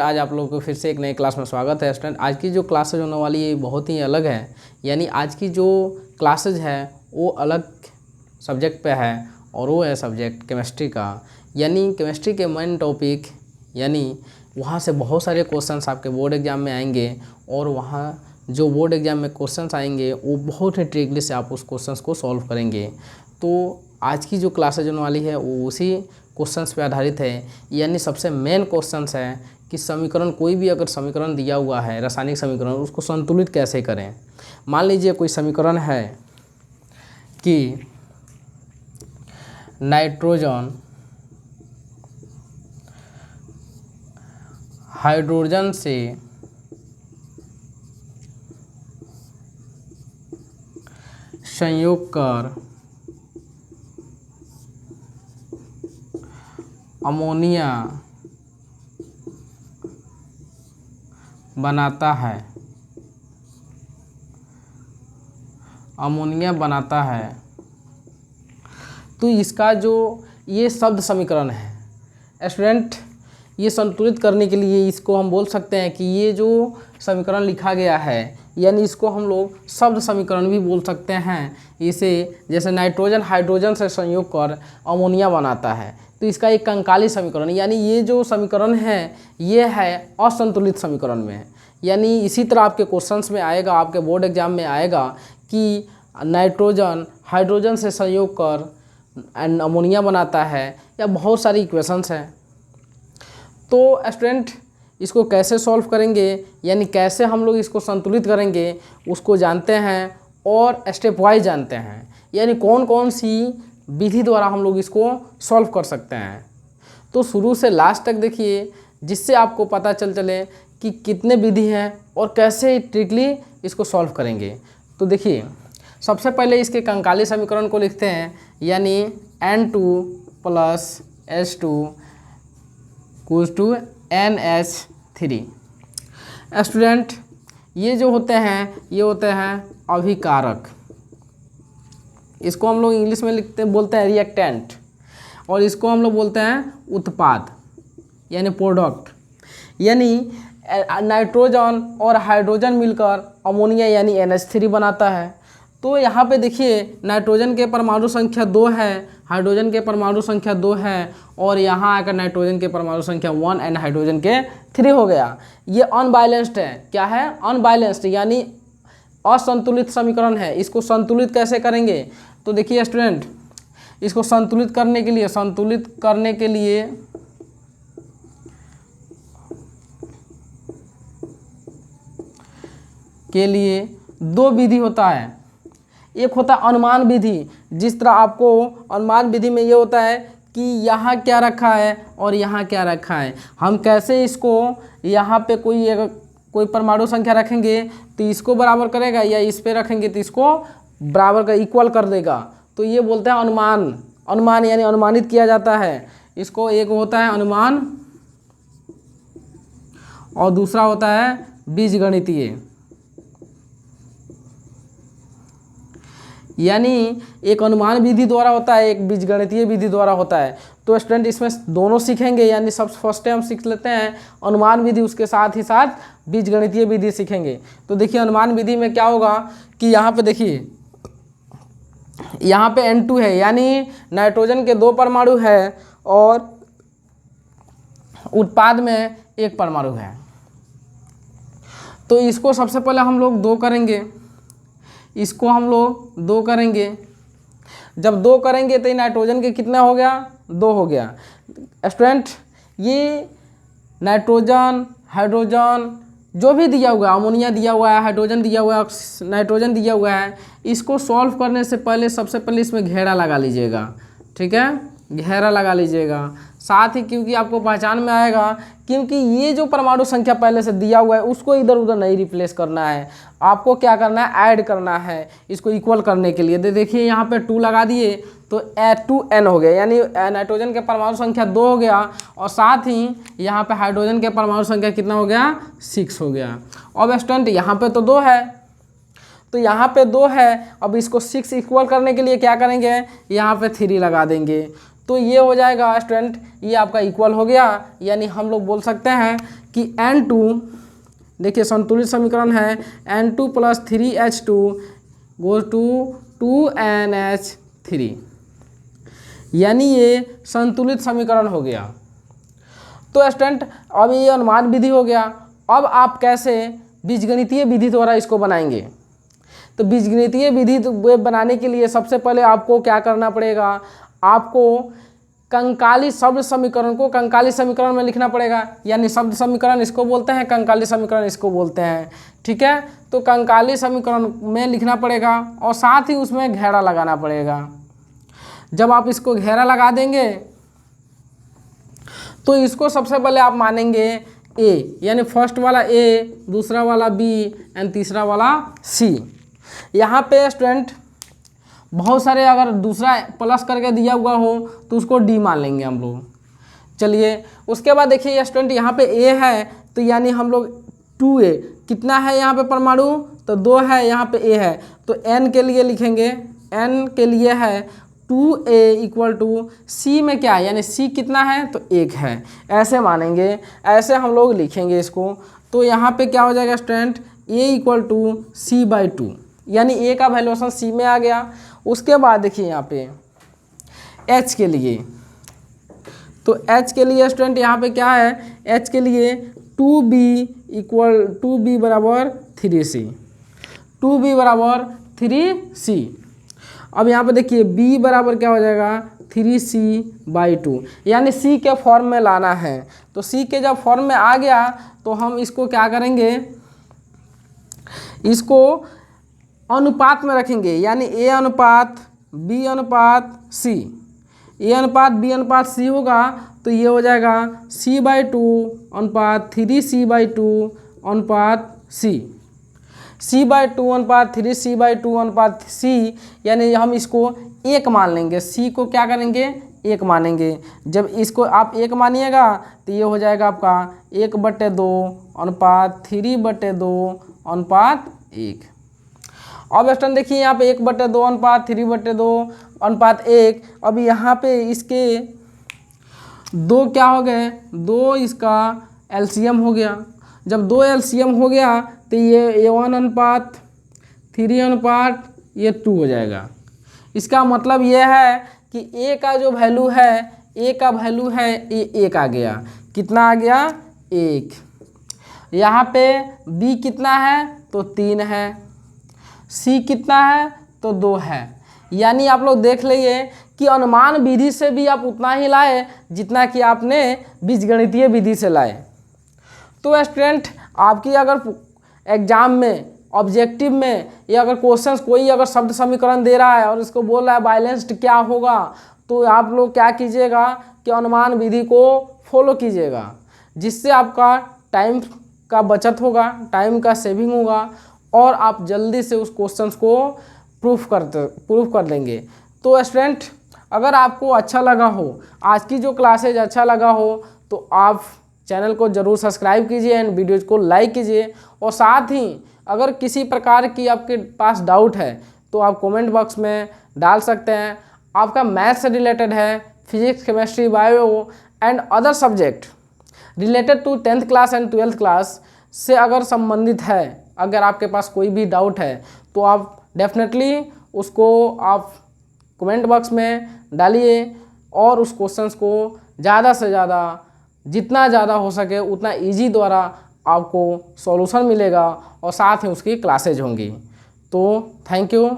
आज आप लोगों को फिर से एक नए क्लास में स्वागत है स्टूडेंट। आज की जो क्लासेज होने वाली है बहुत ही अलग है। यानी आज की जो क्लासेज है वो अलग सब्जेक्ट पे है और वो है सब्जेक्ट केमिस्ट्री का। यानी केमिस्ट्री के मेन टॉपिक यानी वहाँ से बहुत सारे क्वेश्चंस आपके बोर्ड एग्जाम में आएंगे और वहाँ जो बोर्ड एग्जाम में क्वेश्चंस आएंगे वो बहुत ही ट्रिकली से आप उस क्वेश्चंस को सॉल्व करेंगे। तो आज की जो क्लासेज होने वाली है वो उसी क्वेश्चंस पे आधारित है। यानी सबसे मेन क्वेश्चंस है कि समीकरण, कोई भी अगर समीकरण दिया हुआ है रासायनिक समीकरण, उसको संतुलित कैसे करें। मान लीजिए कोई समीकरण है कि नाइट्रोजन हाइड्रोजन से संयोग कर अमोनिया बनाता है, तो इसका जो ये शब्द समीकरण है स्टूडेंट, ये संतुलित करने के लिए इसको हम बोल सकते हैं कि ये जो समीकरण लिखा गया है यानी इसको हम लोग शब्द समीकरण भी बोल सकते हैं। इसे जैसे नाइट्रोजन हाइड्रोजन से संयोग कर अमोनिया बनाता है, तो इसका एक कंकाली समीकरण, यानी ये जो समीकरण है ये है असंतुलित समीकरण में। यानी इसी तरह आपके क्वेश्चंस में आएगा, आपके बोर्ड एग्जाम में आएगा कि नाइट्रोजन हाइड्रोजन से संयोग कर अमोनिया बनाता है, या बहुत सारी इक्वेशंस हैं। तो स्टूडेंट इसको कैसे सॉल्व करेंगे, यानी कैसे हम लोग इसको संतुलित करेंगे उसको जानते हैं और स्टेप वाइज जानते हैं। यानी कौन कौन सी विधि द्वारा हम लोग इसको सॉल्व कर सकते हैं। तो शुरू से लास्ट तक देखिए, जिससे आपको पता चले कि कितने विधि हैं और कैसे ट्रिकली इसको सॉल्व करेंगे। तो देखिए सबसे पहले इसके कंकाली समीकरण को लिखते हैं, यानी N2 + H2 = NH3। स्टूडेंट ये जो होते हैं ये होते हैं अभिकारक। इसको हम लोग इंग्लिश में बोलते हैं रिएक्टेंट, और इसको हम लोग बोलते हैं उत्पाद यानी प्रोडक्ट। यानी नाइट्रोजन और हाइड्रोजन मिलकर अमोनिया यानी NH3 बनाता है। तो यहाँ पे देखिए नाइट्रोजन के परमाणु संख्या 2 है, हाइड्रोजन के परमाणु संख्या 2 है, और यहाँ आकर नाइट्रोजन के परमाणु संख्या 1 एंड हाइड्रोजन के 3 हो गया। ये अनबैलेंस्ड है। क्या है? अनबैलेंस्ड, यानी असंतुलित समीकरण है। इसको संतुलित कैसे करेंगे? तो देखिए स्टूडेंट, इसको संतुलित करने के लिए दो विधि होता है। एक होता है अनुमान विधि। जिस तरह आपको अनुमान विधि में ये होता है कि यहाँ क्या रखा है और यहाँ क्या रखा है, हम कैसे इसको यहाँ पे कोई परमाणु संख्या रखेंगे तो इसको बराबर करेगा, या इस पे रखेंगे तो इसको बराबर का इक्वल कर देगा। तो ये बोलते हैं अनुमान यानी अनुमानित किया जाता है इसको। एक होता है अनुमान और दूसरा होता है बीजगणितीय। यानी एक अनुमान विधि द्वारा होता है, एक बीजगणितीय विधि द्वारा होता है। तो स्टूडेंट इसमें दोनों सीखेंगे। यानी सब फर्स्ट टाइम सीख लेते हैं अनुमान विधि, उसके साथ ही साथ बीजगणितीय विधि सीखेंगे। तो देखिए अनुमान विधि में क्या होगा कि यहाँ पे देखिए, यहाँ पे N2 है, यानी नाइट्रोजन के 2 परमाणु है और उत्पाद में 1 परमाणु है। तो इसको सबसे पहले हम लोग 2 करेंगे, इसको हम लोग 2 करेंगे। जब 2 करेंगे तो नाइट्रोजन के कितना हो गया? 2 हो गया। स्टूडेंट ये नाइट्रोजन हाइड्रोजन जो भी दिया हुआ है, अमोनिया दिया हुआ है, हाइड्रोजन दिया हुआ है, नाइट्रोजन दिया हुआ है, इसको सॉल्व करने से पहले सबसे पहले इसमें घेरा लगा लीजिएगा। ठीक है, घेरा लगा लीजिएगा। साथ ही क्योंकि आपको पहचान में आएगा, क्योंकि ये जो परमाणु संख्या पहले से दिया हुआ है उसको इधर उधर नहीं रिप्लेस करना है, आपको क्या करना है? ऐड करना है इसको इक्वल करने के लिए। देखिए यहाँ पे 2 लगा दिए तो 2n हो गया, यानी नाइट्रोजन के परमाणु संख्या 2 हो गया, और साथ ही यहाँ पे हाइड्रोजन के परमाणु संख्या कितना हो गया? 6 हो गया। अब स्टूडेंट यहाँ पे तो 2 है, तो यहाँ पे 2 है। अब इसको 6 इक्वल करने के लिए क्या करेंगे? यहाँ पे 3 लगा देंगे। तो ये हो जाएगा स्टूडेंट, ये आपका इक्वल हो गया, यानी हम लोग बोल सकते हैं कि N2, देखिए संतुलित समीकरण है N2 + 3H2 goes to 2NH3, यानी ये संतुलित समीकरण हो गया। तो स्टूडेंट अब ये अनुमान विधि हो गया। अब आप कैसे बीजगणितीय विधि द्वारा इसको बनाएंगे? तो बीजगणितीय विधि बनाने के लिए सबसे पहले आपको क्या करना पड़ेगा, आपको कंकाली शब्द समीकरण को कंकाली समीकरण में लिखना पड़ेगा, यानी शब्द समीकरण इसको बोलते हैं, कंकाली समीकरण इसको बोलते हैं, ठीक है। तो कंकाली समीकरण में लिखना पड़ेगा और साथ ही उसमें घेरा लगाना पड़ेगा। जब आप इसको घेरा लगा देंगे तो इसको सबसे पहले आप मानेंगे ए, यानी फर्स्ट वाला ए, दूसरा वाला बी एंड तीसरा वाला सी। यहाँ पे स्टूडेंट बहुत सारे अगर दूसरा प्लस करके दिया हुआ हो तो उसको डी मान लेंगे हम लोग। चलिए उसके बाद देखिए स्टूडेंट यहाँ पे ए है, तो यानी हम लोग 2a, कितना है यहाँ पे परमाणु, तो 2 है, यहाँ पे ए है, तो n के लिए लिखेंगे, n के लिए है 2a = c में क्या है, यानी c कितना है, तो 1 है, ऐसे मानेंगे, ऐसे हम लोग लिखेंगे इसको। तो यहाँ पे क्या हो जाएगा स्टूडेंट, a = c/2, यानी a का वैल्यूएशन c में आ गया। उसके बाद देखिए यहाँ पे h के लिए, तो h के लिए स्टूडेंट यहाँ पे क्या है, h के लिए 2b = 3c, 2b = 3c। अब यहाँ पे देखिए b बराबर क्या हो जाएगा, 3c/2, यानी c के फॉर्म में लाना है। तो c के जब फॉर्म में आ गया तो हम इसको क्या करेंगे, इसको अनुपात में रखेंगे, यानी a अनुपात b अनुपात c, a अनुपात b अनुपात c होगा, तो ये हो जाएगा c/2 अनुपात 3c/2 अनुपात c, c/2 अनुपात 3c/2 अनुपात c, यानी हम इसको 1 मान लेंगे, c को क्या करेंगे, 1 मानेंगे। जब इसको आप 1 मानिएगा तो ये हो जाएगा आपका 1/2 अनुपात 3/2 अनुपात 1। अब स्टूडेंट देखिए यहाँ पे 1/2 अनुपात 3/2 अनुपात 1। अब यहाँ पे इसके 2 क्या हो गए, 2 इसका एलसीएम हो गया। जब 2 एलसीएम हो गया तो ये 1 अनुपात 3 अनुपात ये 2 हो जाएगा। इसका मतलब ये है कि a का जो वैल्यू है, a का वैल्यू है ये 1 आ गया। कितना आ गया, 1। यहाँ पे b कितना है, तो 3 है, c कितना है, तो 2 है। यानी आप लोग देख लीजिए कि अनुमान विधि से भी आप उतना ही लाए जितना कि आपने बीजगणितीय विधि से लाए। तो स्टूडेंट आपकी अगर एग्जाम में ऑब्जेक्टिव में या अगर क्वेश्चंस कोई अगर शब्द समीकरण दे रहा है और इसको बोल रहा है बैलेंस्ड क्या होगा, तो आप लोग क्या कीजिएगा कि अनुमान विधि को फॉलो कीजिएगा, जिससे आपका टाइम का बचत होगा, टाइम का सेविंग होगा और आप जल्दी से उस क्वेश्चंस को प्रूफ कर देंगे। तो स्टूडेंट अगर आपको अच्छा लगा हो, आज की जो क्लासेज अच्छा लगा हो, तो आप चैनल को ज़रूर सब्सक्राइब कीजिए एंड वीडियोज को लाइक कीजिए। और साथ ही अगर किसी प्रकार की आपके पास डाउट है तो आप कमेंट बॉक्स में डाल सकते हैं। आपका मैथ से रिलेटेड है, physics, chemistry, bio and other subject related to 10th class and 12th class से अगर संबंधित है, अगर आपके पास कोई भी डाउट है तो आप डेफिनेटली उसको आप कमेंट बॉक्स में डालिए और उस क्वेश्चंस को ज़्यादा से ज़्यादा, जितना ज़्यादा हो सके उतना इजी द्वारा आपको सॉल्यूशन मिलेगा और साथ ही उसकी क्लासेज होंगी। तो थैंक यू।